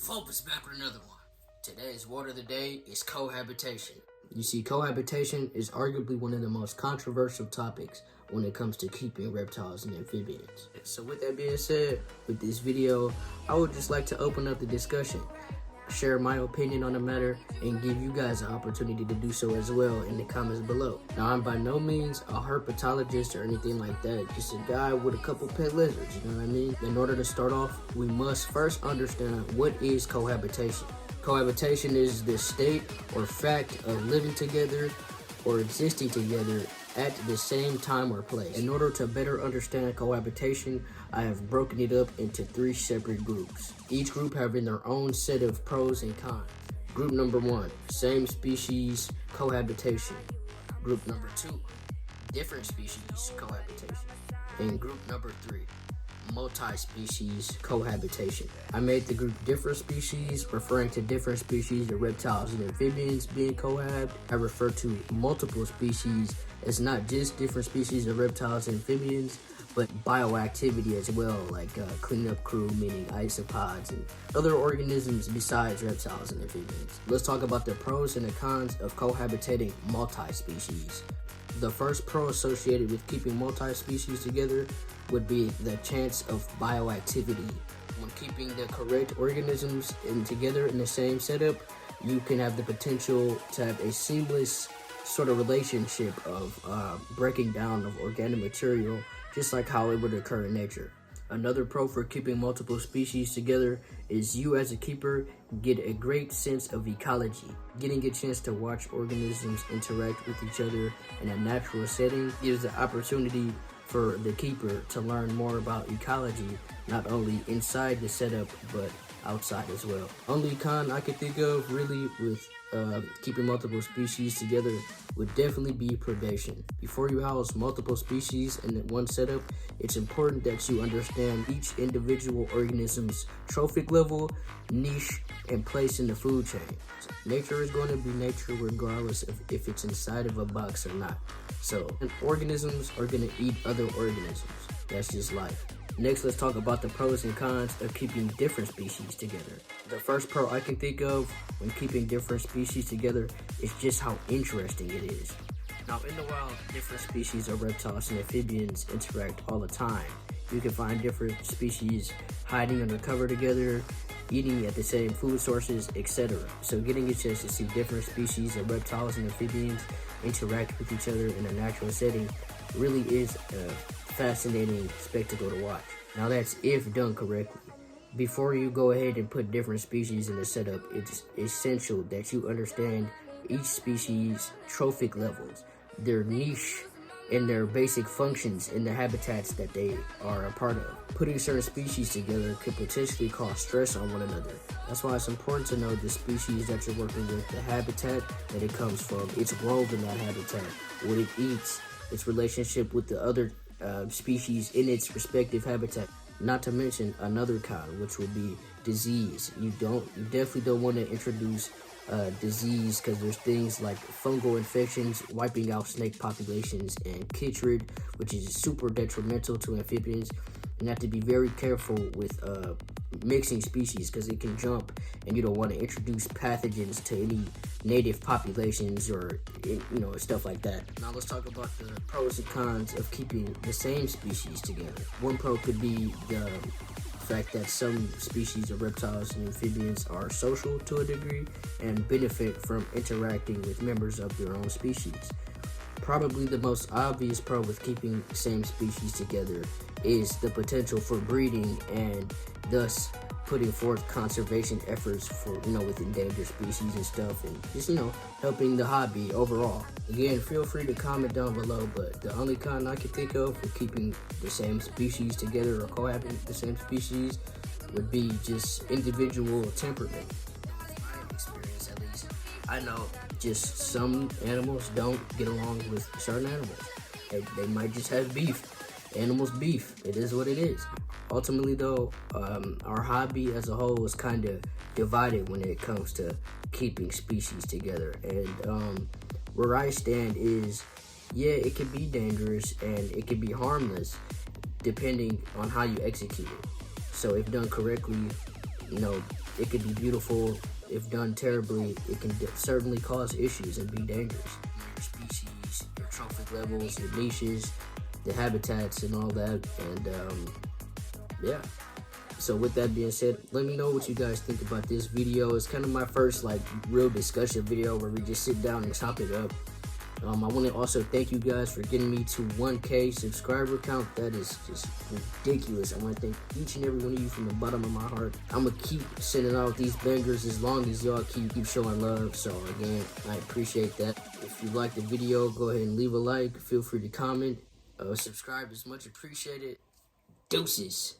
Focus back with another one. Today's word of the day is cohabitation. You see, cohabitation is arguably one of the most controversial topics when it comes to keeping reptiles and amphibians. So with that being said, with this video, I would just like to open up the discussion, share my opinion on the matter, and give you guys an opportunity to do so as well in the comments below. Now, I'm by no means a herpetologist or anything like that, just a guy with a couple pet lizards, you know what I mean? In order to start off, we must first understand what is cohabitation. Cohabitation is the state or fact of living together or existing together at the same time or place. In order to better understand cohabitation, I have broken it up into 3 separate groups. Each group having their own set of pros and cons. Group number 1, same species cohabitation. Group number 2, different species cohabitation. And group number 3, multi-species cohabitation. I made the group different species, referring to different species of reptiles and amphibians being cohabbed. I refer to multiple species as not just different species of reptiles and amphibians, but bioactivity as well, like cleanup crew, meaning isopods and other organisms besides reptiles and amphibians. Let's talk about the pros and the cons of cohabitating multi-species. The first pro associated with keeping multi-species together would be the chance of bioactivity. When keeping the correct organisms together in the same setup, you can have the potential to have a seamless sort of relationship of breaking down of organic material, just like how it would occur in nature. Another pro for keeping multiple species together is you as a keeper get a great sense of ecology. Getting a chance to watch organisms interact with each other in a natural setting gives the opportunity for the keeper to learn more about ecology, not only inside the setup, but outside as well. Only con I could think of really with keeping multiple species together would definitely be predation. Before you house multiple species in one setup, it's important that you understand each individual organism's trophic level, niche, and place in the food chain. Nature is going to be nature regardless of if it's inside of a box or not. So, organisms are going to eat other organisms. That's just life. Next, let's talk about the pros and cons of keeping different species together. The first pro I can think of when keeping different species together is just how interesting it is. Now, in the wild, different species of reptiles and amphibians interact all the time. You can find different species hiding under cover together, eating at the same food sources, etc. So getting a chance to see different species of reptiles and amphibians interact with each other in a natural setting really is a fascinating spectacle to watch. Now that's if done correctly. Before you go ahead and put different species in the setup, it's essential that you understand each species' trophic levels, their niche, and their basic functions in the habitats that they are a part of. Putting certain species together could potentially cause stress on one another. That's why it's important to know the species that you're working with, the habitat that it comes from, its role in that habitat, what it eats, its relationship with the other species in its respective habitat. Not to mention another con, which would be disease. You definitely don't want to introduce disease, because there's things like fungal infections wiping out snake populations and chytrid, which is super detrimental to amphibians. You have to be very careful with mixing species, because it can jump and you don't want to introduce pathogens to any native populations or stuff like that. Now let's talk about the pros and cons of keeping the same species together. One pro could be the fact that some species of reptiles and amphibians are social to a degree and benefit from interacting with members of their own species. Probably the most obvious pro with keeping the same species together is the potential for breeding and thus putting forth conservation efforts for, with endangered species and stuff, and just, helping the hobby overall. Again, feel free to comment down below, but the only con I can think of for keeping the same species together or cohabiting the same species would be just individual temperament. From my experience, at least, I know just some animals don't get along with certain animals. They might just have beef. Animals beef. It is what it is. Ultimately, though, our hobby as a whole is kind of divided when it comes to keeping species together. And where I stand is, yeah, it can be dangerous and it can be harmless depending on how you execute it. So if done correctly, You know, it could be beautiful. If done terribly, it can certainly cause issues and be dangerous. Your species, your trophic levels, your niches, the habitats, and all that. And yeah. So with that being said, let me know what you guys think about this video. It's kind of my first like real discussion video where we just sit down and chop it up. I want to also thank you guys for getting me to 1K subscriber count. That is just ridiculous. I want to thank each and every one of you from the bottom of my heart. I'm going to keep sending out these bangers as long as y'all keep showing love. So again, I appreciate that. If you liked the video, go ahead and leave a like. Feel free to comment. Subscribe is much appreciated. Deuces.